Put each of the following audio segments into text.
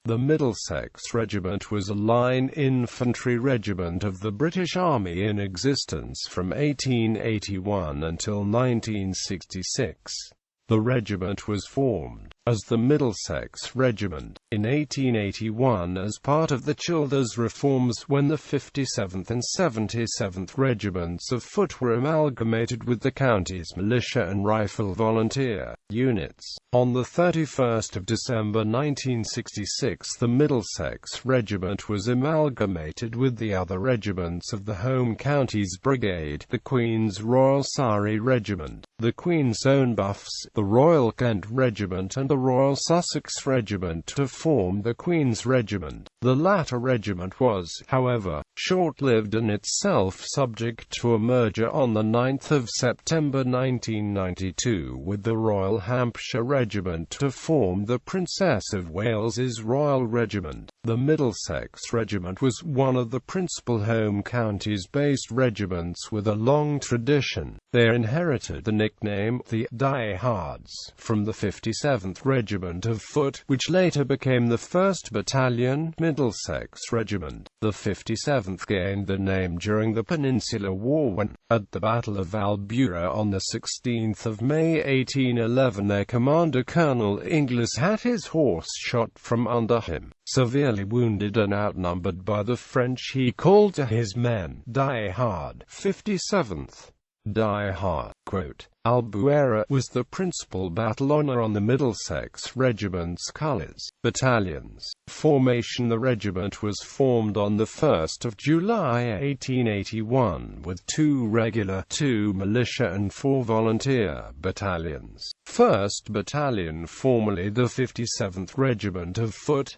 The Middlesex Regiment was a line infantry regiment of the British Army in existence from 1881 until 1966. The regiment was formed as the Middlesex Regiment in 1881 as part of the Childers reforms when the 57th and 77th Regiments of Foot were amalgamated with the county's militia and rifle volunteer units. On 31 December 1966 the Middlesex Regiment was amalgamated with the other regiments of the Home Counties Brigade, the Queen's Royal Surrey Regiment, the Queen's Own Buffs, the Royal Kent Regiment and the Royal Sussex Regiment to form the Queen's Regiment. The latter regiment was, however, short-lived and itself subject to a merger on 9 September 1992 with the Royal Hampshire Regiment to form the Princess of Wales's Royal Regiment. The Middlesex Regiment was one of the principal home counties-based regiments with a long tradition. They inherited the nickname, the Die-Hards, from the 57th Regiment of Foot, which later became the 1st Battalion, Middlesex Regiment. The 57th gained the name during the Peninsular War when, at the Battle of Albuera on 16 May 1811, their commander Colonel Inglis had his horse shot from under him. Severely wounded and outnumbered by the French, he called to his men, "Die hard, 57th. Die hard." Quote, Albuera was the principal battle honour on the Middlesex Regiment's colours. Battalions. Formation. The regiment was formed on 1 July 1881 with 2 regular, 2 militia and 4 volunteer battalions. 1st Battalion, formerly the 57th Regiment of Foot.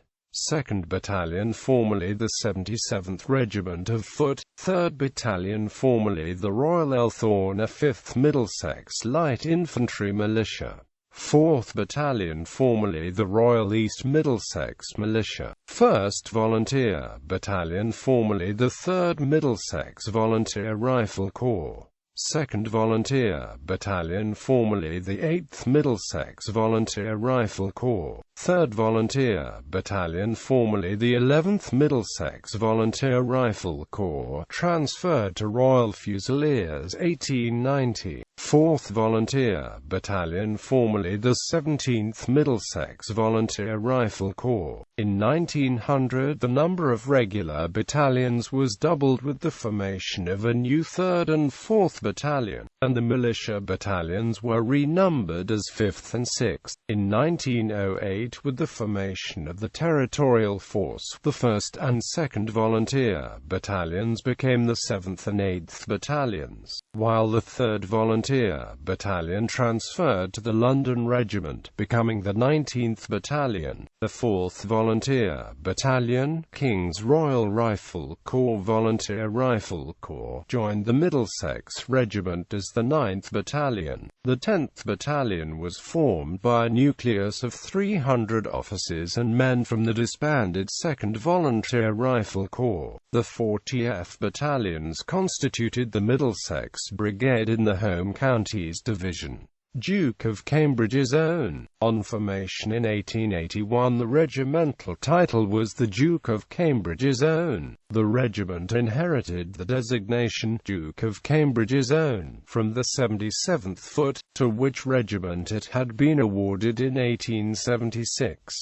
2nd Battalion, formerly the 77th Regiment of Foot, 3rd Battalion, formerly the Royal Elthorne, 5th Middlesex Light Infantry Militia, 4th Battalion, formerly the Royal East Middlesex Militia, 1st Volunteer Battalion, formerly the 3rd Middlesex Volunteer Rifle Corps, 2nd Volunteer Battalion, formerly the 8th Middlesex Volunteer Rifle Corps, 3rd Volunteer Battalion, formerly the 11th Middlesex Volunteer Rifle Corps, transferred to Royal Fusiliers 1890, 4th Volunteer Battalion, formerly the 17th Middlesex Volunteer Rifle Corps. In 1900 the number of regular battalions was doubled with the formation of a new 3rd and 4th Battalion, and the militia battalions were renumbered as 5th and 6th. In 1908 with the formation of the Territorial Force, the 1st and 2nd Volunteer Battalions became the 7th and 8th Battalions, while the 3rd Volunteer Battalion transferred to the London Regiment, becoming the 19th Battalion. The 4th Volunteer Battalion, King's Royal Rifle Corps Volunteer Rifle Corps, joined the Middlesex Regiment as the 9th Battalion. The 10th Battalion was formed by a nucleus of 300 officers and men from the disbanded 2nd Volunteer Rifle Corps. The 40th Battalions constituted the Middlesex Brigade in the Home Counties Division. Duke of Cambridge's Own. On formation in 1881 the regimental title was the Duke of Cambridge's Own. The regiment inherited the designation Duke of Cambridge's Own from the 77th Foot, to which regiment it had been awarded in 1876.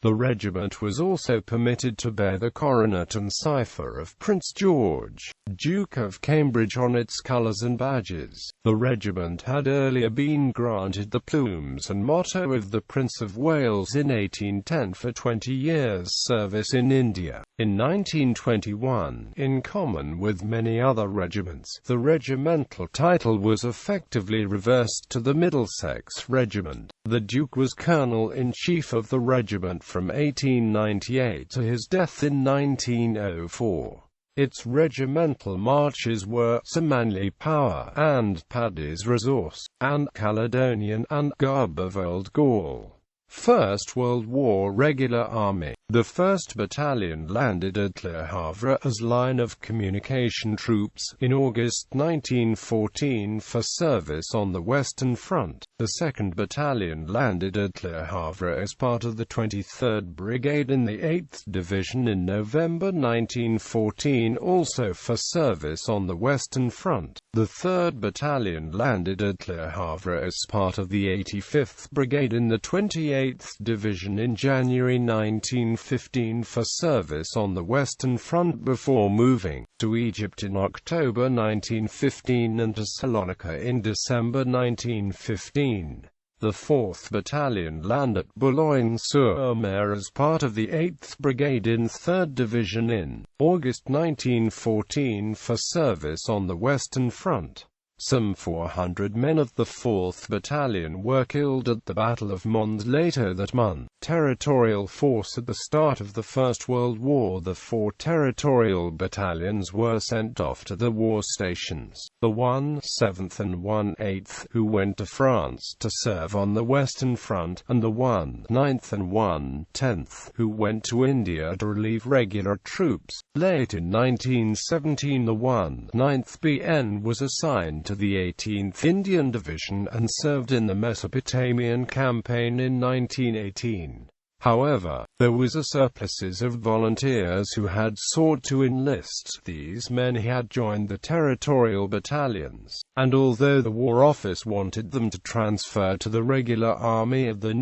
The regiment was also permitted to bear the coronet and cipher of Prince George, Duke of Cambridge on its colours and badges. The regiment had earlier been granted the plumes and motto of the Prince of Wales in 1810 for 20 years' service in India. In 1921, in common with many other regiments, the regimental title was effectively reversed to the Middlesex Regiment. The Duke was Colonel-in-Chief of the regiment from 1898 to his death in 1904. Its regimental marches were "Sir Manly Power" and "Paddy's Resource," and "Caledonian" and "Garb of Old Gaul." First World War Regular Army. The 1st Battalion landed at Le Havre as line of communication troops in August 1914 for service on the Western Front. The 2nd Battalion landed at Le Havre as part of the 23rd Brigade in the 8th Division in November 1914, also for service on the Western Front. The 3rd Battalion landed at Le Havre as part of the 85th Brigade in the 28th Division in January 1915 for service on the Western Front before moving to Egypt in October 1915 and to Salonika in December 1915. The 4th Battalion landed at Boulogne-sur-Mer as part of the 8th Brigade in 3rd Division in August 1914 for service on the Western Front. Some 400 men of the 4th Battalion were killed at the Battle of Mons later that month. Territorial Force. At the start of the First World War, the 4 territorial battalions were sent off to the war stations. The 1 7th and 1 8th, who went to France to serve on the Western Front, and the 1 9th and 1 10th, who went to India to relieve regular troops. Late in 1917, the 1 9th BN was assigned to the 18th Indian Division and served in the Mesopotamian campaign in 1918. However, there was a surplus of volunteers who had sought to enlist. These men had joined the territorial battalions, and although the War Office wanted them to transfer to the regular army of the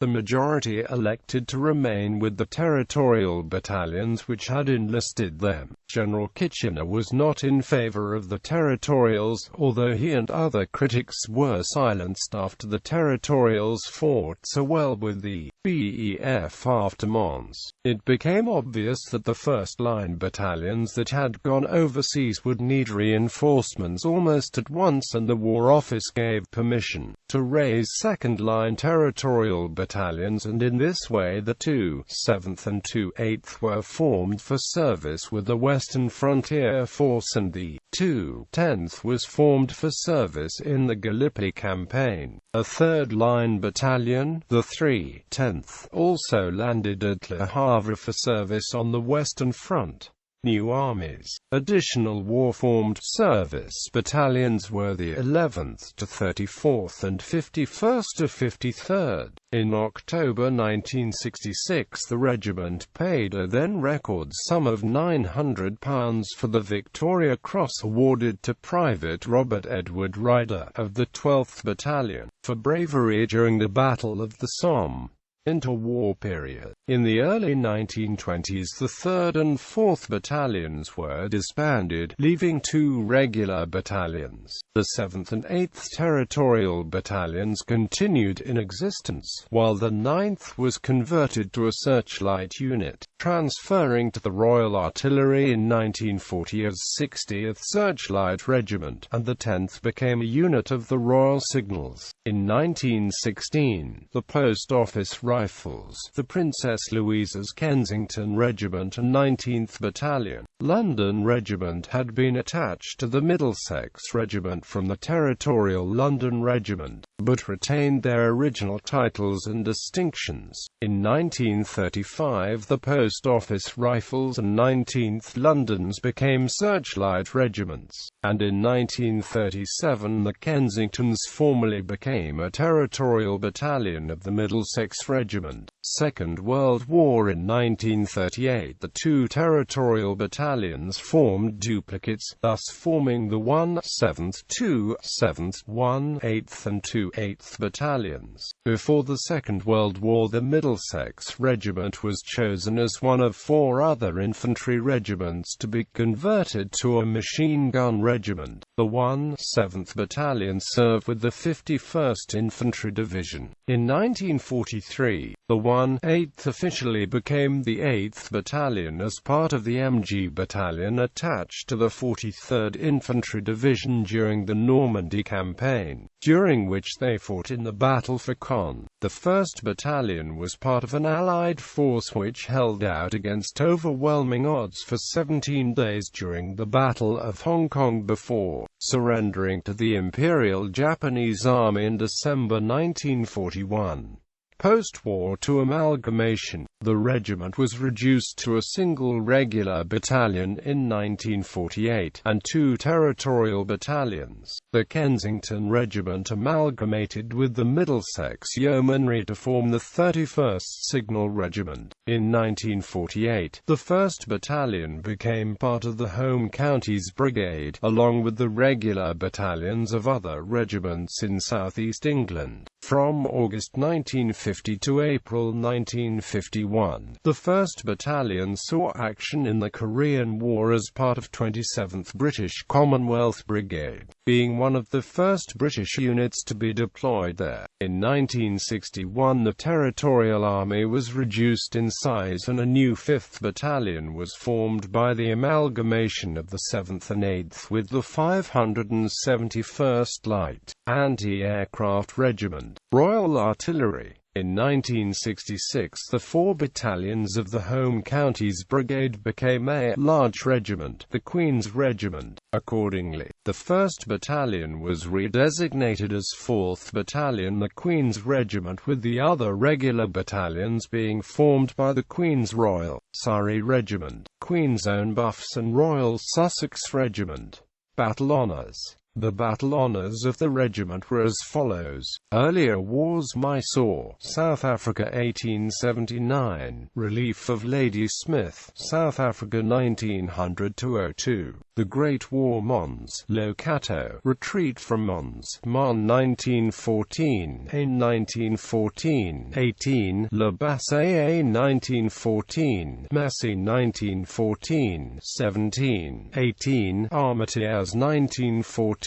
the majority elected to remain with the territorial battalions which had enlisted them. General Kitchener was not in favor of the territorials, although he and other critics were silenced after the territorials fought so well with the BEF after Mons. It became obvious that the first-line battalions that had gone overseas would need reinforcements almost at once, and the War Office gave permission to raise second-line territorial battalions, and in this way the 2 7th and 2 8th were formed for service with the Western Frontier Force, and the 2 10th was formed for service in the Gallipoli campaign. A third-line battalion, the 3 10th, also landed at Le Havre for service on the Western Front. New armies. Additional war-formed service battalions were the 11th to 34th and 51st to 53rd. In October 1966, the regiment paid a then-record sum of £900 for the Victoria Cross awarded to Private Robert Edward Ryder of the 12th Battalion for bravery during the Battle of the Somme. Interwar period. In the early 1920s, the 3rd and 4th Battalions were disbanded, leaving 2 regular battalions. The 7th and 8th Territorial Battalions continued in existence, while the 9th was converted to a searchlight unit, transferring to the Royal Artillery in 1940 as 60th Searchlight Regiment, and the 10th became a unit of the Royal Signals. In 1916, the Post Office Rifles, the Princess Louisa's Kensington Regiment and 19th Battalion, London Regiment had been attached to the Middlesex Regiment from the Territorial London Regiment, but retained their original titles and distinctions. In 1935, the Post Office Rifles and 19th Londons became Searchlight Regiments, and in 1937 the Kensingtons formally became a territorial battalion of the Middlesex Regiment. Second World War. In 1938, the 2 territorial battalions formed duplicates, thus forming the 1 7th, 2 7th, 1 8th and 2 8th battalions. Before the Second World War, the Middlesex Regiment was chosen as one of 4 other infantry regiments to be converted to a machine gun regiment. The 1 7th Battalion served with the 51st Infantry Division. In 1943, the 1 8th officially became the 8th Battalion as part of the MG Battalion attached to the 43rd Infantry Division during the Normandy Campaign, during which they fought in the Battle for Caen. The 1st Battalion was part of an Allied force which held out against overwhelming odds for 17 days during the Battle of Hong Kong before surrendering to the Imperial Japanese Army in December 1941. Post-war to amalgamation, the regiment was reduced to a single regular battalion in 1948, and 2 territorial battalions. The Kensington Regiment amalgamated with the Middlesex Yeomanry to form the 31st Signal Regiment. In 1948, the 1st Battalion became part of the Home Counties Brigade, along with the regular battalions of other regiments in southeast England. From August 1950 to April 1951, the 1st Battalion saw action in the Korean War as part of 27th British Commonwealth Brigade, being one of the first British units to be deployed there. In 1961, the Territorial Army was reduced in size and a new 5th Battalion was formed by the amalgamation of the 7th and 8th with the 571st Light Anti-Aircraft Regiment. Royal Artillery. In 1966, the 4 battalions of the Home Counties Brigade became a large regiment, the Queen's Regiment. Accordingly, the 1st Battalion was redesignated as 4th Battalion, the Queen's Regiment, with the other regular battalions being formed by the Queen's Royal Surrey Regiment, Queen's Own Buffs and Royal Sussex Regiment. Battle Honours. The battle honours of the regiment were as follows. Earlier wars: Mysore, South Africa 1879, Relief of Lady Smith, South Africa 1900–02, The Great War: Mons, Locato, Retreat from Mons, Mon 1914, A 1914, 18, Le Basset 1914, Massy 1914, 17, 18, Armentières 1914,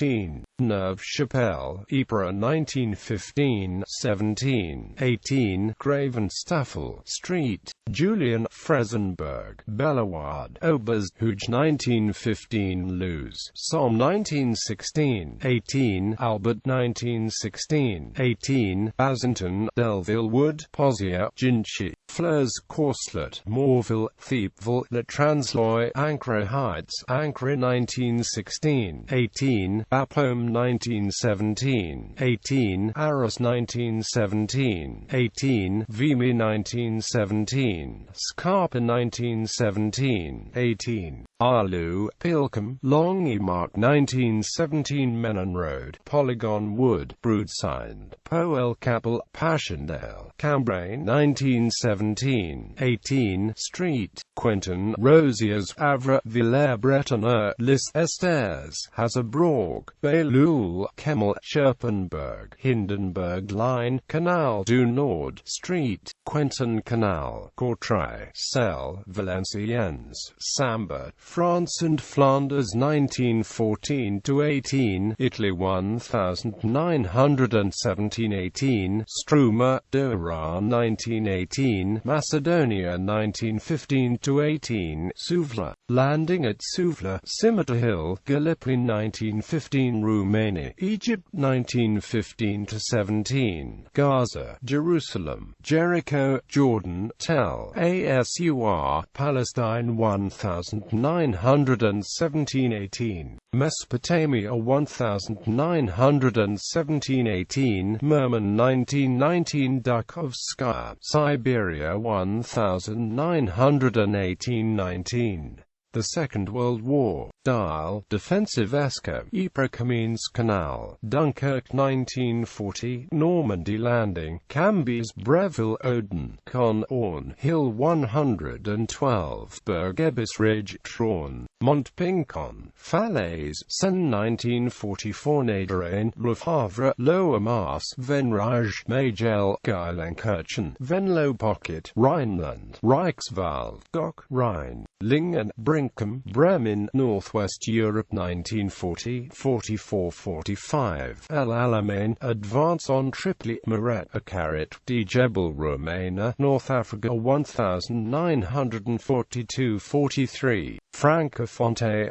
Neuve Chapelle, Ypres 1915, 17, 18, Gravenstaffel Street, Julian, Frezenberg, Bellewaerde, Aubers, Hooge 1915, Luz, Somme 1916, 18, Albert 1916, 18, Basington, Delville Wood, Pozières, Ginchy, Flers, Corslet, Morville, Thiepval, Le Transloy, Ancre Heights, Ancre 1916, 18, Bapaume 1917, 18, Arras 1917, 18, Vimy 1917, Scarpa 1917, 18, Arleux, Pilcombe, Longyemark 1917, Menon Road, Polygon Wood, Broadside, Powell Capel, Passchendaele, Cambrai 1917, 18, Street, Quinton, Rosiers, Havre, Villers-Bretonneux, Lys Esters, Hazebrouck, Bailleul, Kemmel, Scherpenberg, Hindenburg Line, Canal du Nord, Street, Quinton Canal, Courtrai, Celle, Valenciennes, Samba, France and Flanders 1914–18, Italy 1917–18, Struma, Doran 1918, Macedonia 1915–18, Suvla, landing at Suvla, Scimitar Hill, Gallipoli 1915, Romania, Egypt 1915–17, Gaza, Jerusalem, Jericho, Jordan, Tel Assur, Palestine 1917–18, Mesopotamia 1917–18, Murman 1919, Dukovskaya, Siberia 1918–19. The Second World War. Dial, Defensive Escape, Ypres, Camins Canal, Dunkirk 1940, Normandy Landing, Cambies, Breville, Odin, Con Orne, Hill 112, Bergebis Ridge, Traun, Montpincon, Falaise, Seine 1944, Naderain, Le Havre, Lower Mars, Venrage, Magel, Geilenkirchen, Venlo Pocket, Rhineland, Reichswald, Gok, Rhine, Lingen, Brinkum, Bremen, Northwest Europe 1940–44–45, El Alamein, Advance on Tripoli, Muret, Akarit, Djebel Romana, North Africa 1942–43, Francofonte,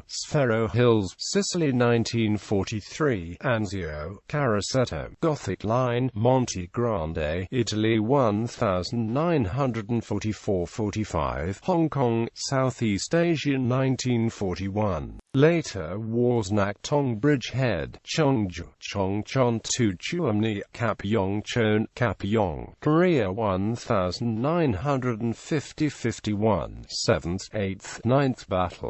Sfero Hills, Sicily 1943, Anzio, Caraceto, Gothic Line, Monte Grande, Italy 1944-45, Hong Kong, Southeast Asia 1941. Later wars Naktong Bridgehead, Cheongju, Chongchon to Chuamni, Kapyongchon, Kapyong, Korea 1950-51, 7th, 8th, 9th Battle.